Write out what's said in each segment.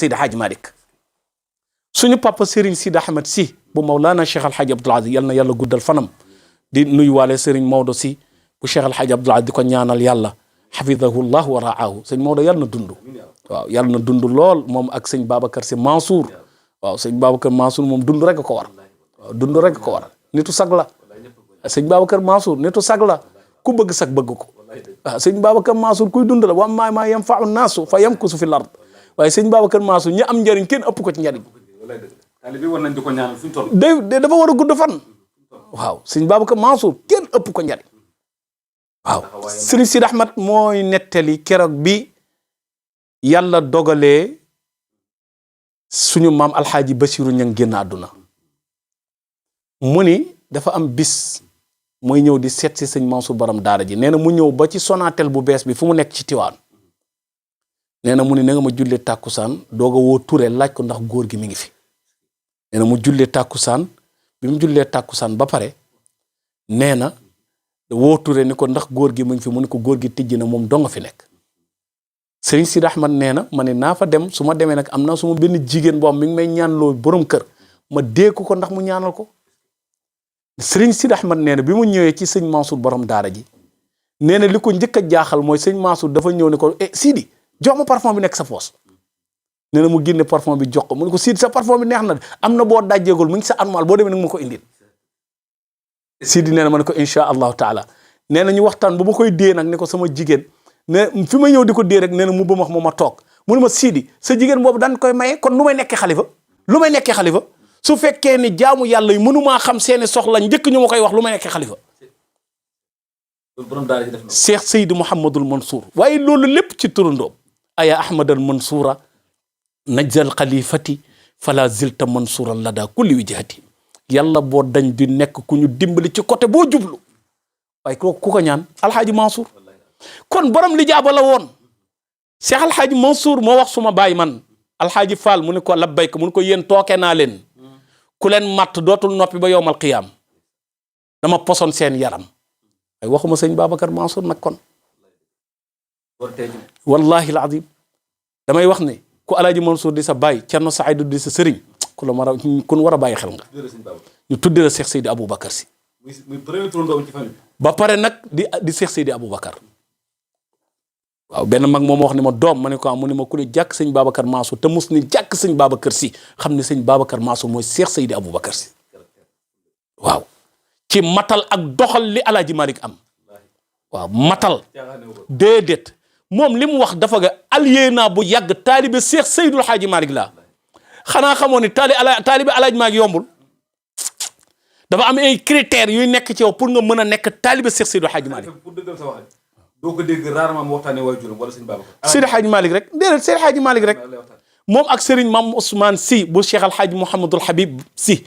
Seydi Hadj Malick suñu papa Serigne Sidi Ahmed si bu Mawlana Cheikh Al Hadj Abdoul Aziz yal na yàlla guddal fanam di nuyuwaale Serigne Maodo si bu Cheikh Al Hadj Abdoul Aziz di ko ñaanal yàlla xafidahu llah wa raahu sëñ Maodo yàlla na dund waaw yàlla na dund lool moom ak sëñ Babacar si Mansour waaw sëñ Babacar Mansour moom dund rek ko war waaw dund rek ko war nitu sag la sëñ Babacar Mansour nitu sag la ku bëgg sag bëgg ko waaw sëñ Babacar Mansour kuy dund la wa maa yanfa'u naasu fa yamkusu fil ard waaye sëñ Babacar Mansour ñi am njëriñ kenn ëpp ko ci njëriñ dafa war a gudd fan waaw sëñ Babacar Mansour kenn ëpp ko njëriñ waaw sëriñ Sidi Ahmed mooy nettali keroog bi yàlla dogalee suñu maam alxaaji Basiru Ñang génn àdduna mu ni dafa am bis mooy ñëw di seet si sëñ Mansour borom daara ji nee na mu ñëw ba ci Sonatel bu bees bi fu mu nekk ci Tiwaan nee na mu ni na nga ma jullee tàkkusaan doog a woo Touré laaj ko ndax góor gi mi ngi fi nee na mu jullee tàkkusaan bi mu jullee tàkkusaan ba pare nee na woo Touré ni ko ndax góor gi mu ngi fi mu ni ko góor gi tijji na moom doo nga fi nekk Sëriñ Sidi Ahmed nee na ma ne naa fa dem su ma demee nag am na suma benn jigéen boo mi ngi may ñaanloo borom kër ma déeku ko ndax mu ñaanal ko Sëriñ Sidi Ahmed nee na bi mu ñëwee ci sëñ Mansour borom daara ji nee na li ko njëkk a jaaxal mooy sëñ Mansour dafa ñëw ne ko Sidi jox ma parfum bi nekk sa poos nee na mu génne parfum bi jox ko mu ne ko Sidi sa parfum bi neex na am na boo dajjeegul mu ngi sa armoire boo demee nag ma ko indil Sidi nee na ma ne ko incha allahu taala nee na ñu waxtaan ba ma koy dee nag ne ko sama jigéen ne fi ma ñëw di ko dee rek nee na mu ba ma toog mu ne ma Sidi sa jigéen boobu daan koy maye kon lu may nekkee xalifa su fekkee ni jaamu yàlla yi mënumaa xam seeni soxla njëkk ñu ma koy wax lu may nekkee xalifa Cheikh Seydi Mouhamadul Mansour waaye loolu lépp ci turandoom aya ahmadal mansoura najzal xalifati fala zilta mansuran lada kulli wijhati yàlla boo dañ di nekk ku ñu dimbali ci côté boo jublu waaye ku ko ñaan alxaaji Mansour kon borom li jaaba la woon Cheikh alxaaji Mansour moo wax suma baay man alxaaji Fall mu ne ko labbayka mu ne ko yéen tooke naa leen ku leen matt dootul noppi ba yowmal qiyaam dama poson seen yaram ay waxuma sëñ Babacar Mansour nag kon wallahi alazim damay wax ne ku alaaji Mansour di sa baay Cerno Saïdu di sa sëriñ ku la kun war a bàyyi xel nga ñu tudde la Cheikh Seydi Aboubacar si muy premier turandoom ci famille ba pare nag di Cheikh Seydi Aboubacar waaw benn mag moom wax ne ma doom ma ne ko mu ne ma ku ne jàkk sëñ Babacar Mansour te mus ni jàkk sëñ Babacar si xam ne sëñ Babacar Mansour mooy Cheikh Seydi Aboubacar si waaw ci matal ak doxal li Alaaji Malick am waaw matal déedéet moom li mu wax dafa ga allié naa bu yàgg taalibe Cheikh Seydul Haaji Malick laa xanaa xamoo ni taalibe Alaaji Malick yombul dafa am ay critères yuy nekk ci yow pour nga mën a nekk taalibe Cheikh Seydul Haaji Malick pour dëggal sa wax doo ko dégg rarement mu waxtaanee waajuram wala sëñ Babacar Seydi Haaji Malick rek déedéet Seydi Haaji Malick rek moom ak Serigne Mam Ousmane si bu Cheikh Al Hadj Mouhamadul Habib si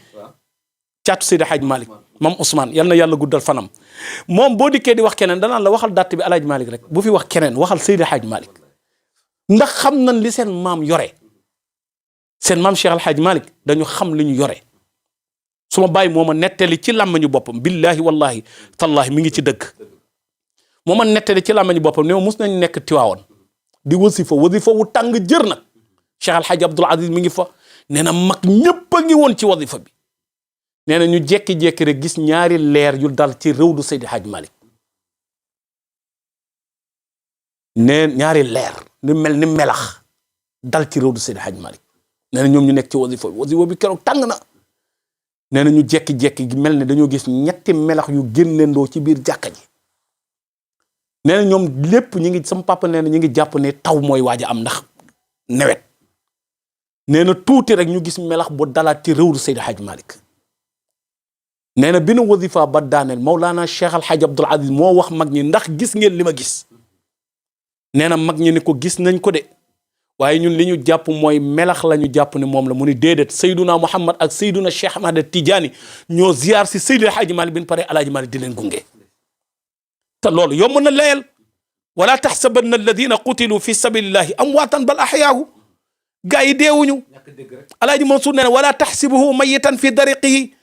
caatu Seydi Haaji Malick Mam Ousmane yal na yàlla guddal fanam moom boo dikkee di wax keneen danaan la waxal dàtt bi Alaaji Malick rek bu fi wax keneen waxal Seydi Haaji Malick ndax xam nañ li seen maam yore seen maam Cheikh Al Hadj Malick dañu xam li ñu yore suma bàyyi moo ma nettali ci làmmañu boppam billahi wallahi tallahi mi ngi ci dëgg moo ma nettali ci làmmañu boppam ne ma mus nañ nekk Tiwaawoon di wasifa wu tàng jër nag Cheikh Al Hadj Abdoul Aziz mi ngi fa nee na mag ñëpp a ngi woon ci wasifa bi nee na ñu jekki-jekki rek gis ñaari leer yu dal ci réew du Seydi Hadj Malick nee ñaari leer ni mel ni melax dal ci réew du Seydi Hadj Malick nee na ñoom ñu nekk ci wasifa bi keroog tàng na nee na ñu jekki-jekki gi mel ne dañoo gis ñetti melax yu génnendoo ci biir jàkka ji nee na ñoom lépp ñi ngi sama papa nee na ñu ngi jàpp ne taw mooy waaj a am ndax nawet nee na tuuti rek ñu gis melax bu dalaat ci réew du Seydi Hadj Malick nee na bi nu wasifa ba daaneel Mawlana Cheikh Al Hadj Abdoul Aziz moo wax mag ñi ndax gis ngeen li ma gis nee na mag ñi ne ko gis nañ ko de waaye ñun li ñu jàpp mooy melax la ñu jàpp ne moom la mu ni déedéet Seyduna Muhammad ak Seyduna Cheikh Ahmad Tidiane ñoo ziyaar si Seydi Hadji Malick bin pare Alaaji Malick di leen gunge te loolu yomb na layel wala taxsabanna alladina qutilu fi sabilillahi amwaatan bal ahyaahu gaa yi deewuñu Alaaji Mansour nee na wala taxsibuhu mayitan fi dariqihi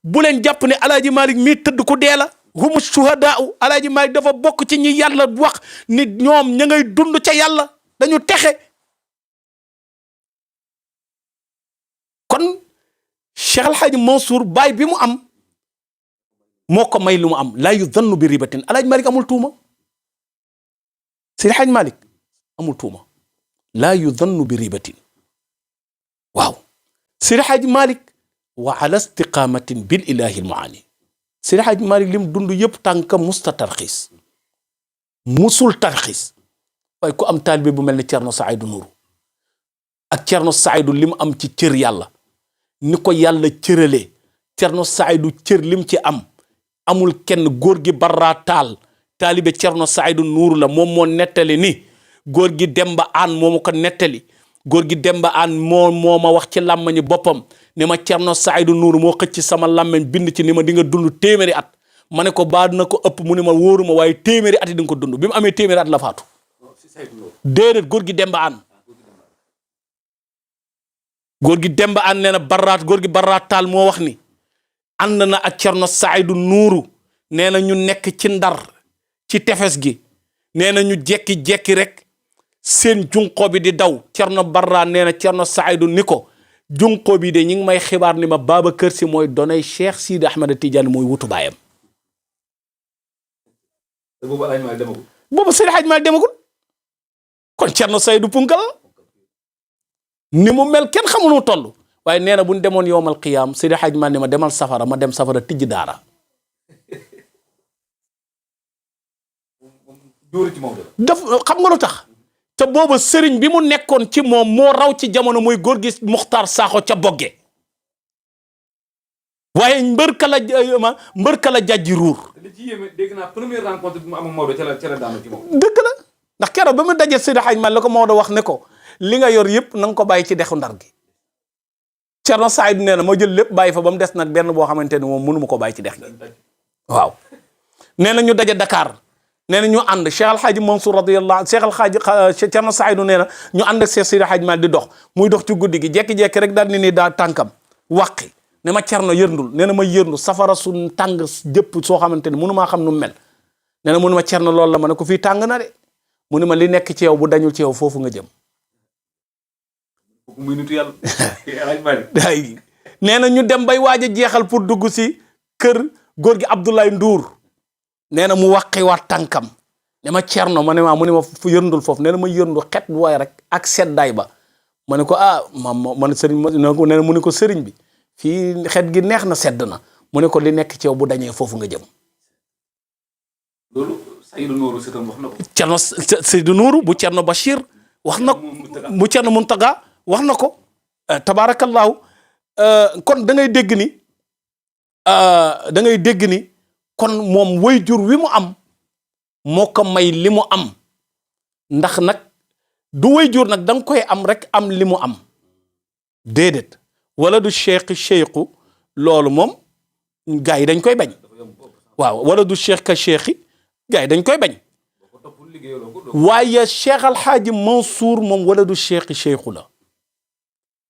bu leen jàpp ne Alaaji Malick mii tëdd ko dee la humu shuhadaau Alaaji Malick dafa bokk ci ñi yàlla wax ni ñoom ña ngay dund ca yàlla dañu texe Cheikh Al Hadj Mansour baay bi mu am moo ko may lu mu am laa yuzannu bi ribatin Alaaji Malik amul tuuma Seydi Hadj Malik amul tuuma laa yuzannu bi ribatin waaw Seydi Hadj Malik wa ala istiqamatin bil ilahi al muani Seydi Hadj Malik lim dund yëpp tànka musta tarxiis musul tarxiis waaye ku am taalibe bu mel ni Cerno Saïdou Nourou ak Cerno Saïdou lim am ci cër yàlla ni ko yàlla cëralee Cerno Saïdou cër lim ci am amul kenn góor gi Barra Taal taalibe Cerno Saïdou Nourou la moom moo nettali ni góor gi Demba Aan moo ma ko nettali góor gi Demba Aan moo ma wax ci làmmañi boppam ne ma Cerno Saïdou Nourou moo xëcc sama làmmañ bind ci ni ma di nga dund téeméeri at ma ne ko baa dina ko ëpp mu ne ma wóoruma waaye téeméeri at yi di nga ko dund bi mu amee téeméeri at la faatu déedéet góor gi Demba Aan góor gi Demba Aan nee na Barraat góor gi Barraat Taal moo wax ni ànd na ak Cerno Saïdou Nourou nee na ñu nekk ci Ndar ci tefes gi nee na ñu jekki-jekki rek seen junqo bi di daw Cerno Barraat nee na Cerno Saïdou ni ko junqo bi de ñi ngi may xibaar ni ma Babacar Si mooy donay Cheikh Sidi Ahmed Tidiane mooy wutu baayam boobu Seydi Hadj Malick demagul kon Cerno Saïdou punkal ni mu mel kenn xamul nu toll waaye nee na bu ñu demoon yowmal qiyaam Seydi Hadj Malick ni ma demal safara ma dem safara tijji daara daf xam nga lu tax te booba sëriñ bi mu nekkoon ci moom moo raw ci jamono muy góor gi Muxtaar Saaxo ca Bogge waaye mbër ka la jàjji ruur li ci yéeme dégg naa première rencontre bi mu am ak Maodo ca la daanu ci moom dëgg la ndax keroog ba mu dajee Seydi Hadj Malick la ko Maodo wax ne ko li nga yor yëpp na nga ko bàyyi ci dexu Ndar gi Cerno Saïdou nee na ma jël lépp bàyyi fa ba mu des nag benn boo xamante ni moom mënu ma ko bàyyi ci dex gi waaw nee na ñu daje Dakar nee na ñu ànd Cheikh Al Hadj Mansour radiyallahu Cheikh Al Hadj Cerno Saïdou nee na ñu ànd ak Cheikh Seydi Hadj Malick di dox muy dox ci guddi gi jekki-jekki rek daal ni nii daa tànkam wàqi ne ma Cerno yërndul nee na ma yërndu safara su tàng jëpp soo xamante ni mënu maa xam nu mel nee na mënu ma Cerno loolu la ma ne ko fii tàng na de mu ne ma li nekk ci yow bu dañul ci yow foofu nga jëm muy nitu yàlla nee na ñu dem bay waaj a jeexal pour dugg si kër góor gi Abdoulaye Ndour nee na mu waqiwaat tànkam ne ma Cerno ma ne ma mu ne ma fu yërndul foofu nee na ma yërndu xet bu waay rek ak seddaay ba ma ne ko man sëriñ nee na mu ne ko sëriñ bi fii xet gi neex na sedd na mu ne ko li nekk ci yow bu dañee foofu nga jëm loolu Seydou Nourou sëtam wax na ko Cerno Seydou Nourou bu Cerno Bachir wax na ko bu Cerno Muntaga wax na ko tabaarakallaahu kon da ngay dégg ni kon moom waajur wi mu am moo ko may li mu am ndax nag du waajur nag da nga koy am rek am li mu am déedéet wala du cheikhu loolu moom gars yi dañ koy bañ waaw wala du cheikh ka cheikhi gars yi dañ koy bañ waaye Cheikh Al Hadj Mansour moom wala du cheikhu la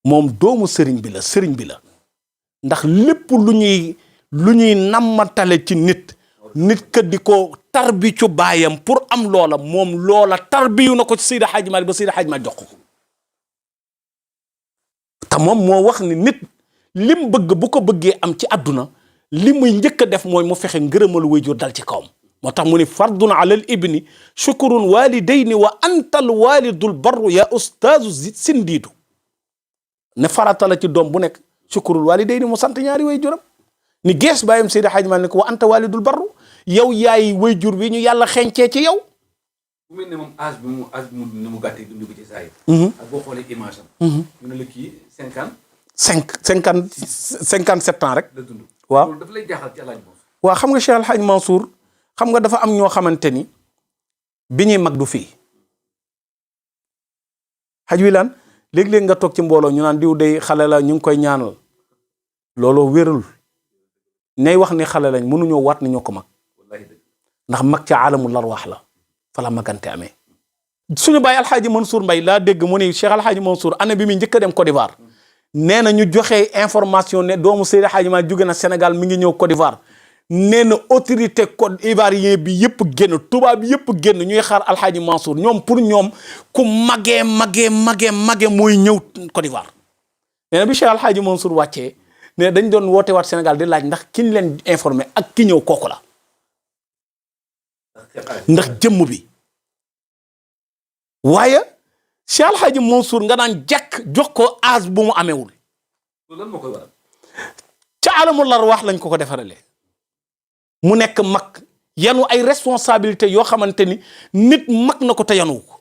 moom doomu sëriñ bi la ndax lépp lu ñuy nammatale ci nit ka di ko tarbicu baayam pour am loola moom loola tarbiyu na ko ci Seydi Hadj Malick ba Seydi Hadj Malick jox ko te moom moo wax ni nit lim bëgg bu ko bëggee am ci àdduna li muy njëkk a def mooy mu fexe ngërëmalu waajur dal ci kawam moo tax mu ni fardun ala al ibni shukrun walidayni wa antal walidul barru ya ustazu sindiidu ne farata la ci doom bu nekk shukrul walidayni mu sant ñaari waajuram ni gees bàyyam Seydi Hadj Malick wa anta walidul barru yow yaay waajur bi ñu yàlla xencee ci yow. bu mel ne moom âge bi mu gàttee dund ko ci saa yi. ak boo xoolee image am. ñu ne la kii 57 ans rek. la dund waaw loolu dafa lay jaaxal ci El Hadj Mansour. waaw xam nga Cheikh El Hadj Mansour xam nga dafa am ñoo xamante ni bi ñuy mag du fii xaj wi laan léeg-léeg nga toog ci mbooloo ñu naan diw day xale la ñu ngi koy ñaanal looloo wérul ñay wax ni xale lañ mënuñoo waat ni ñoo ko mag ndax mag ca alamul arwaax la fa la magante amee. suñu bàyyi alxaaji Mansour Mbaye laa dégg mu ni Cheikh alxaaji Mansour année bi muy njëkk a dem Côte d'Ivoire nee na ñu joxe information ne doomu Seydi Hadji Malick jóge na Sénégal mi ngi ñëw Côte d'Ivoire nee na autorité Côte d'Ivoirien bi yëpp génn tubaab yëpp génn ñuy xaar alxaaji Mansour ñoom pour ñoom ku magee mooy ñëw Côte d'Ivoire. nee na bi Cheikh alxaaji Mansour wàccee ne dañ doon woote waat Sénégal di laaj ndax ki ñu leen informé ak ki ñëw kooku la ndax jëmm bi waaye Cheikh Al Hadji Mansour nga naan jekk jox ko âge bu mu amewul lan moo koy waral ca alamul arwaax lañ ko defarale mu nekk mag yanu ay responsabilité yoo xamante ni nit mag na ko te yanuwu ko